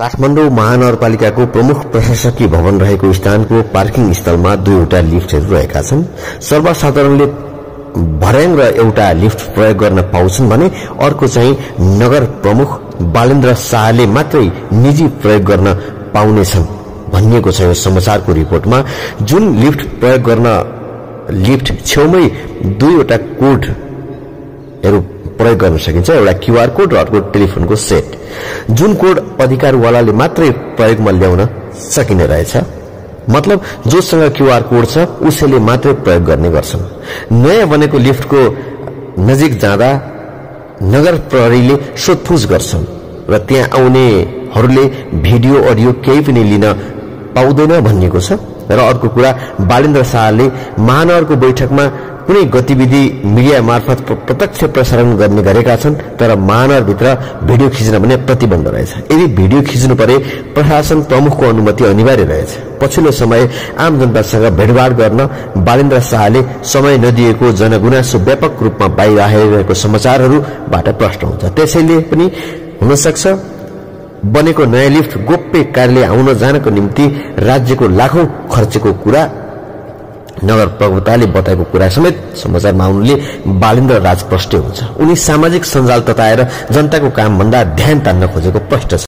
काठमाडौँ महानगरपालिकाको प्रमुख प्रशासकीय भवन रहेको स्थानको पार्किङ स्थलमा दुईवटा लिफ्टहरू रहेका छन्। सर्वसाधारणले भर्याङ र एउटा लिफ्ट प्रयोग गर्न पाउँछन् भने अर्को चाहिँ नगर प्रमुख बालेन्द्र शाहले मात्रै निजी प्रयोग गर्न पाउनेछन् भनिएको छ। यो समाचारको रिपोर्टमा जुन लिफ्ट प्रयोग गर्न लिफ्ट छेउमै दुईवटा कोडहरू प्रयोग गर्न सकिन्छ, एउटा क्यूआर कोड र अर्को टेलिफोनको सेट, जुन कोड अधिकारवालाले मात्रै प्रयोगमा ल्याउन सकिने रहेछ। मतलब जोसँग क्यूआर कोड छ उसैले मात्रै प्रयोग गर्ने गर्छन्। नयाँ बनेको लिफ्टको नजिक जाँदा नगर प्रहरीले सोधपुछ गर्छन् र त्यहाँ आउनेहरूले भिडियो अडियो केही पनि लिन पाउँदैन भनिएको छ। र अर्को कुरा, बालेन्द्र शाहले महानगरको बैठकमा कुनै गतिविधि मिडिया मार्फत प्रत्यक्ष प्रसारण गर्ने गरेका छन्, तर महानगरभित्र भिडियो खिच्न भने प्रतिबन्ध रहेछ। यदि भिडियो खिच्नु परे प्रशासन प्रमुखको अनुमति अनिवार्य रहेछ। पछिल्लो समय आम जनतासँग भेटघाट गर्न बालेन्द्र शाहले समय नदिएको जनगुनासो व्यापक रूपमा बाहिर आइरहेको समाचारहरूबाट प्रष्ट हुन्छ। त्यसैले पनि हुन सक्छ बनेको नयाँ लिफ्ट गोप्य कार्यालय आउन जानको निम्ति राज्यको लाखौं खर्चको कुरा नगर प्रवक्ताले बताएको कुरा समेत समाचारमा आउनुले बालेन्द्र राज प्रष्ट हुन्छ। उनी सामाजिक सञ्जाल तताएर जनताको कामभन्दा ध्यान तान्न खोजेको प्रष्ट छ।